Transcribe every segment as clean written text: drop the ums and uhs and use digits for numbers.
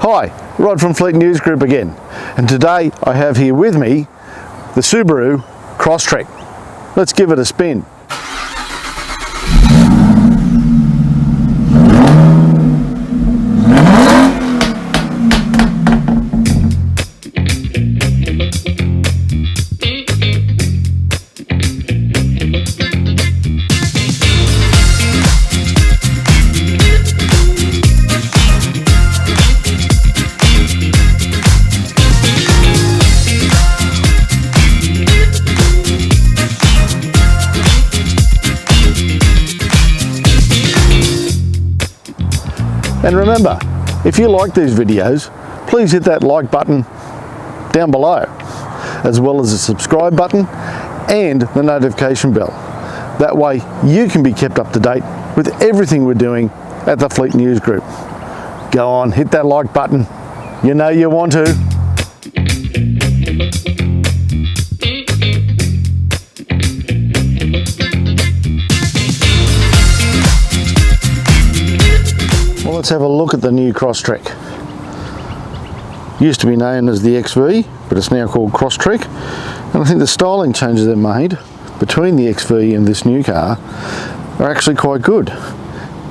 Hi, Rod from Fleet News Group again, and today I have here with me the Subaru Crosstrek. Let's give it a spin. And remember, if you like these videos, please hit that like button down below, as well as the subscribe button and the notification bell. That way you can be kept up to date with everything we're doing at the Fleet News Group. Go on, hit that like button. You know you want to. Well, let's have a look at the new Crosstrek. Used to be known as the XV, but it's now called Crosstrek. And I think the styling changes they've made between the XV and this new car are actually quite good.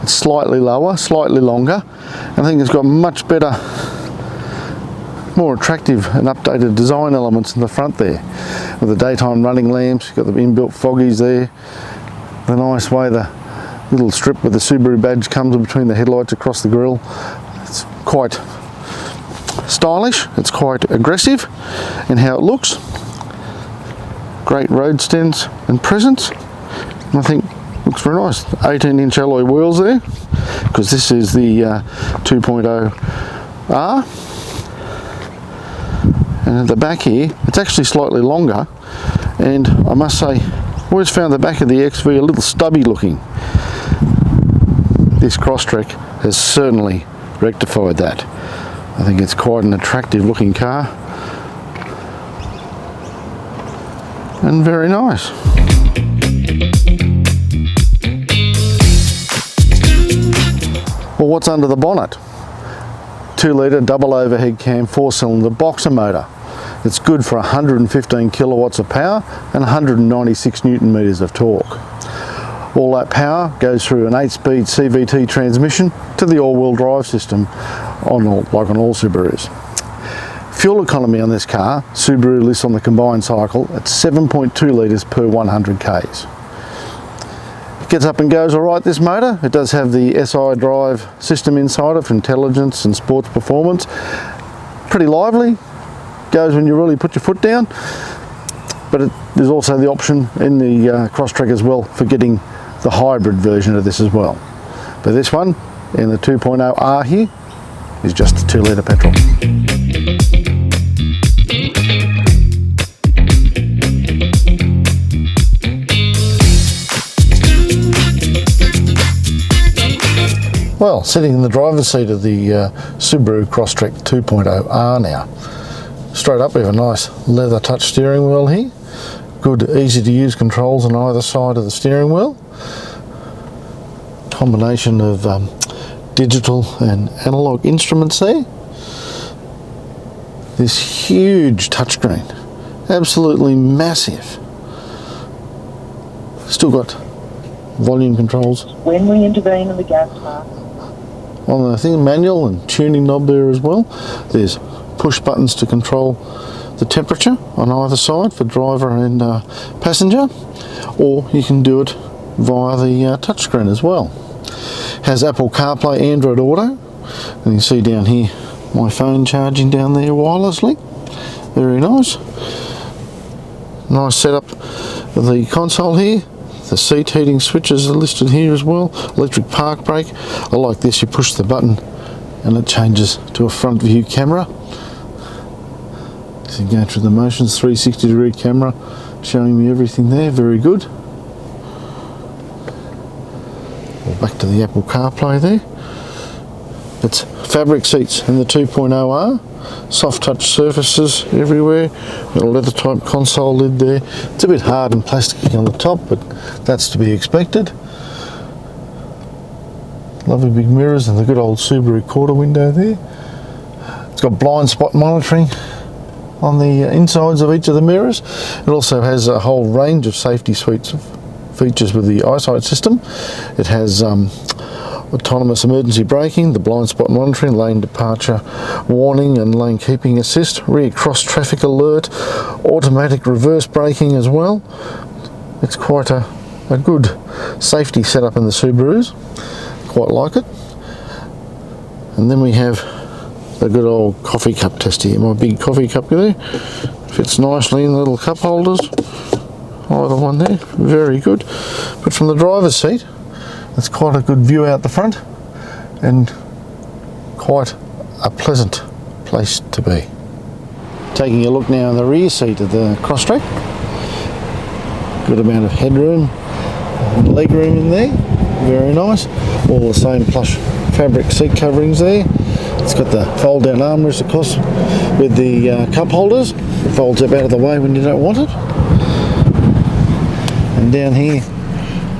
It's slightly lower, slightly longer. I think it's got much better, more attractive and updated design elements in the front there. With the daytime running lamps, you've got the inbuilt foggies there, the nice way the little strip with the Subaru badge comes between the headlights across the grille. It's quite stylish, it's quite aggressive in how it looks. Great road stance and presence, and I think looks very nice. 18-inch alloy wheels there, because this is the 2.0R. And at the back here, it's actually slightly longer, and I must say, I always found the back of the XV a little stubby looking. This Crosstrek has certainly rectified that. I think it's quite an attractive looking car and very nice. Well, what's under the bonnet? 2-litre double overhead cam 4-cylinder boxer motor. It's good for 115 kilowatts of power and 196 newton meters of torque. All that power goes through an 8-speed CVT transmission to the all-wheel drive system, like on all Subarus. Fuel economy on this car, Subaru lists on the combined cycle at 7.2 litres per 100 k's. It gets up and goes alright, this motor. It does have the SI drive system inside it for intelligence and sports performance. Pretty lively, goes when you really put your foot down, but there's also the option in the Crosstrek as well for getting the hybrid version of this as well. But this one, in the 2.0R here, is just a 2-litre petrol. Well, sitting in the driver's seat of the Subaru Crosstrek 2.0R now. Straight up, we have a nice leather touch steering wheel here. Good, easy to use controls on either side of the steering wheel. Combination of digital and analog instruments there. This huge touchscreen, absolutely massive. Still got volume controls. When we intervene in the gas mask. On the thing, manual and tuning knob there as well. There's push buttons to control the temperature on either side for driver and passenger, or you can do it via the touchscreen as well. Has Apple CarPlay, Android Auto, and you can see down here my phone charging down there wirelessly. Very nice. Nice setup of the console here. The seat heating switches are listed here as well. Electric park brake. I like this, you push the button and it changes to a front view camera. So you go through the motions, 360-degree camera showing me everything there, very good. Well, back to the Apple CarPlay there. It's fabric seats in the 2.0R, soft touch surfaces everywhere, got a leather type console lid there. It's a bit hard and plasticky on the top, but that's to be expected. Lovely big mirrors and the good old Subaru quarter window there. It's got blind spot monitoring on the insides of each of the mirrors. It also has a whole range of safety suites of features with the eyesight system. It has autonomous emergency braking, the blind spot monitoring, lane departure warning and lane keeping assist, rear cross traffic alert, automatic reverse braking as well. It's quite a good safety setup in the Subarus. Quite like it. And then we have the good old coffee cup tester here. My big coffee cup there fits nicely in the little cup holders. Either one there, very good. But from the driver's seat, it's quite a good view out the front and quite a pleasant place to be. Taking a look now in the rear seat of the Crosstrek. Good amount of headroom and leg room in there, very nice. All the same plush fabric seat coverings there. It's got the fold down armrest of course with the cup holders. It folds up out of the way when you don't want it. And down here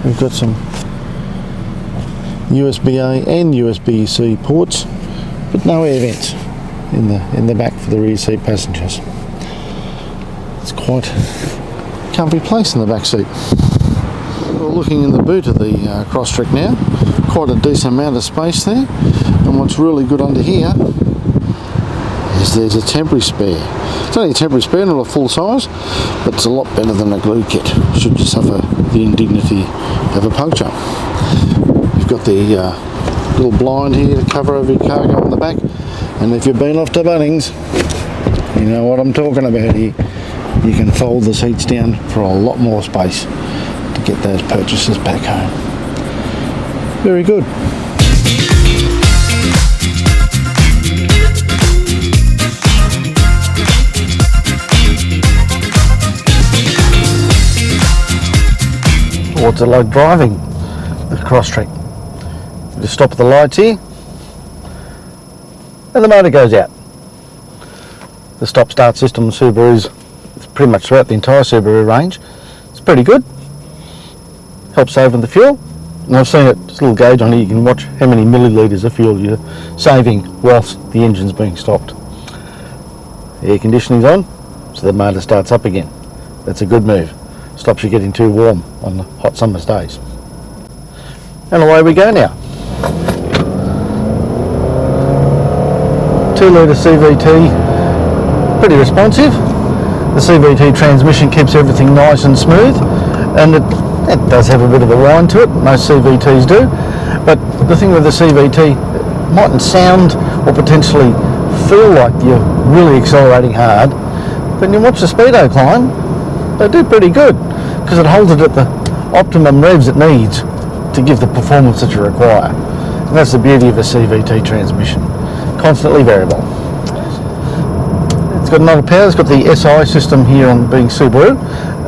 we've got some USB-A and USB-C ports, but no air vents in the back for the rear seat passengers. It's quite a comfy place in the back seat. We're looking in the boot of the Crosstrek now. Quite a decent amount of space there, and what's really good under here is there's a temporary spare. It's only a temporary spare, not a full size, but it's a lot better than a glue kit should you suffer the indignity of a puncture. You've got the little blind here to cover over your cargo on the back, and if you've been off to Bunnings, you know what I'm talking about here. You can fold the seats down for a lot more space to get those purchases back home. Very good. What's it like driving the Crosstrek? You just stop at the lights here and the motor goes out. The stop start system on Subarus, it's pretty much throughout the entire Subaru range. It's pretty good. Helps saving the fuel. And I've seen it, this little gauge on here, you can watch how many millilitres of fuel you're saving whilst the engine's being stopped. The air conditioning's on, so the motor starts up again. That's a good move. Stops you getting too warm on the hot summer's days. And away we go now. 2-litre CVT, pretty responsive. The CVT transmission keeps everything nice and smooth, and it does have a bit of a whine to it, most CVTs do, but the thing with the CVT, it mightn't sound or potentially feel like you're really accelerating hard, but when you watch the speedo climb, they do pretty good, because it holds it at the optimum revs it needs to give the performance that you require. And that's the beauty of a CVT transmission, constantly variable. It's got another power, it's got the SI system here on being Subaru,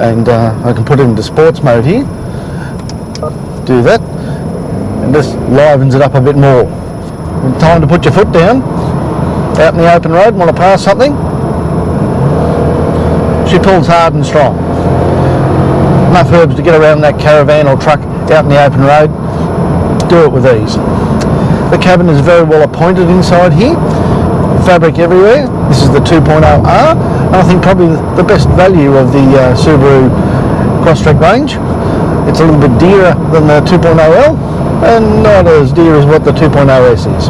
and I can put it into sports mode here. Do that, and this livens it up a bit more. When time to put your foot down, out in the open road, want to pass something, she pulls hard and strong. Enough herbs to get around that caravan or truck out in the open road, do it with ease. The cabin is very well appointed inside here, fabric everywhere. This is the 2.0R, and I think probably the best value of the Subaru Crosstrek range. It's a little bit dearer than the 2.0L, and not as dear as what the 2.0S is.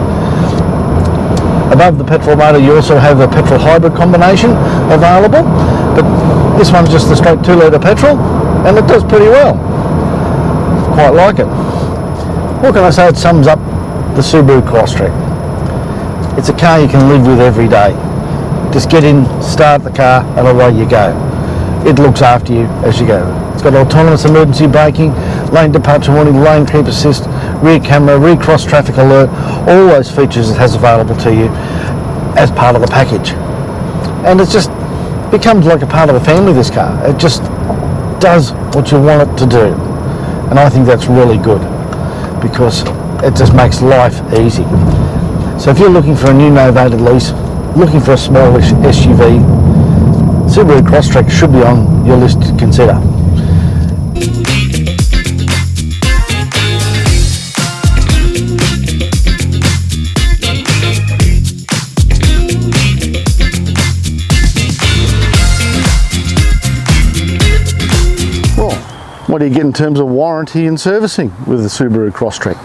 Above the petrol motor you also have a petrol hybrid combination available, but this one's just the straight 2-litre petrol, and it does pretty well. Quite like it. What can I say? It sums up the Subaru Crosstrek. It's a car you can live with every day. Just get in, start the car, and away you go. It looks after you as you go. It's got autonomous emergency braking, lane departure warning, lane keep assist, rear camera, rear cross traffic alert, all those features it has available to you as part of the package. And it just becomes like a part of the family, this car. It just does what you want it to do. And I think that's really good, because it just makes life easy. So if you're looking for a new novated lease, looking for a smallish SUV, Subaru Crosstrek should be on your list to consider. What do you get in terms of warranty and servicing with the Subaru Crosstrek?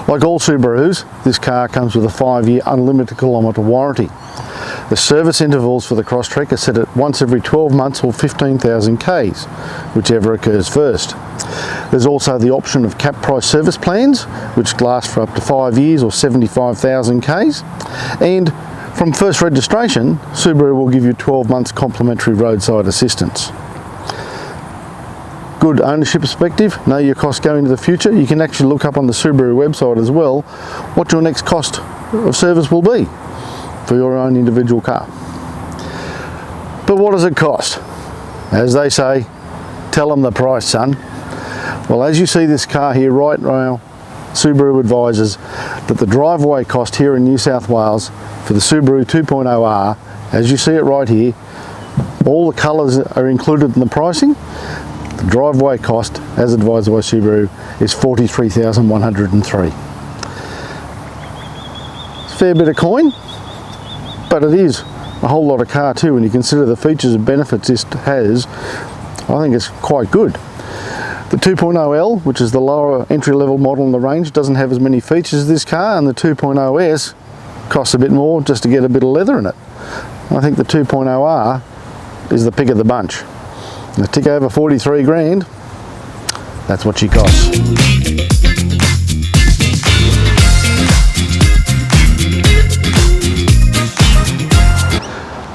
Like all Subarus, this car comes with a 5-year unlimited kilometre warranty. The service intervals for the Crosstrek are set at once every 12 months or 15,000 Ks, whichever occurs first. There's also the option of cap price service plans, which last for up to 5 years or 75,000 Ks. And from first registration, Subaru will give you 12 months complimentary roadside assistance. Good ownership perspective, know your costs going into the future. You can actually look up on the Subaru website as well what your next cost of service will be for your own individual car. But what does it cost? As they say, tell them the price, son. Well, as you see this car here right now, Subaru advises that the driveway cost here in New South Wales for the Subaru 2.0R, as you see it right here, all the colours are included in the pricing. The driveway cost, as advised by Subaru, is $43,103. It's a fair bit of coin, but it is a whole lot of car too. When you consider the features and benefits this has, I think it's quite good. The 2.0L, which is the lower entry-level model in the range, doesn't have as many features as this car, and the 2.0S costs a bit more just to get a bit of leather in it. I think the 2.0R is the pick of the bunch. A tick over 43 grand, that's what she costs.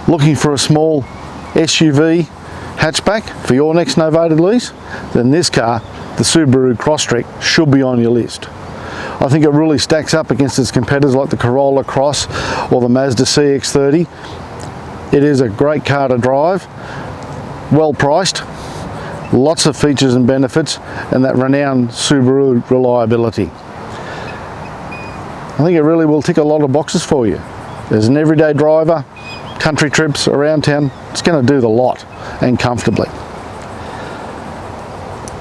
Looking for a small SUV hatchback for your next novated lease? Then this car, the Subaru Crosstrek, should be on your list. I think it really stacks up against its competitors like the Corolla Cross or the Mazda CX-30. It is a great car to drive, well priced, lots of features and benefits, and that renowned Subaru reliability. I think it really will tick a lot of boxes for you. As an everyday driver, country trips around town, it's going to do the lot and comfortably.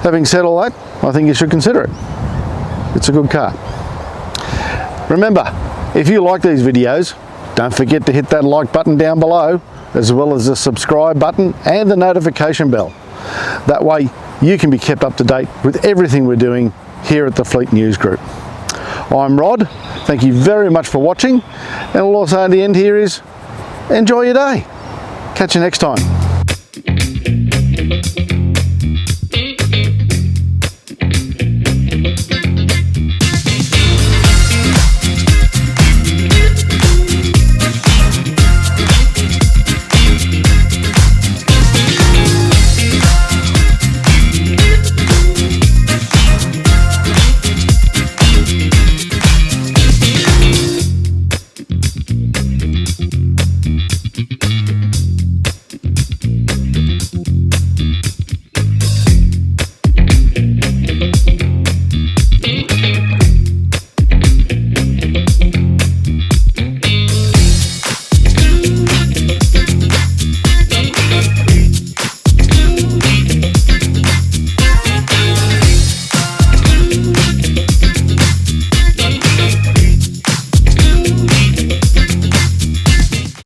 Having said all that, I think you should consider it. It's a good car. Remember, if you like these videos, don't forget to hit that like button down below, as well as the subscribe button and the notification bell. That way you can be kept up to date with everything we're doing here at the Fleet News Group. I'm Rod, thank you very much for watching, and all I'll say at the end here is enjoy your day. Catch you next time.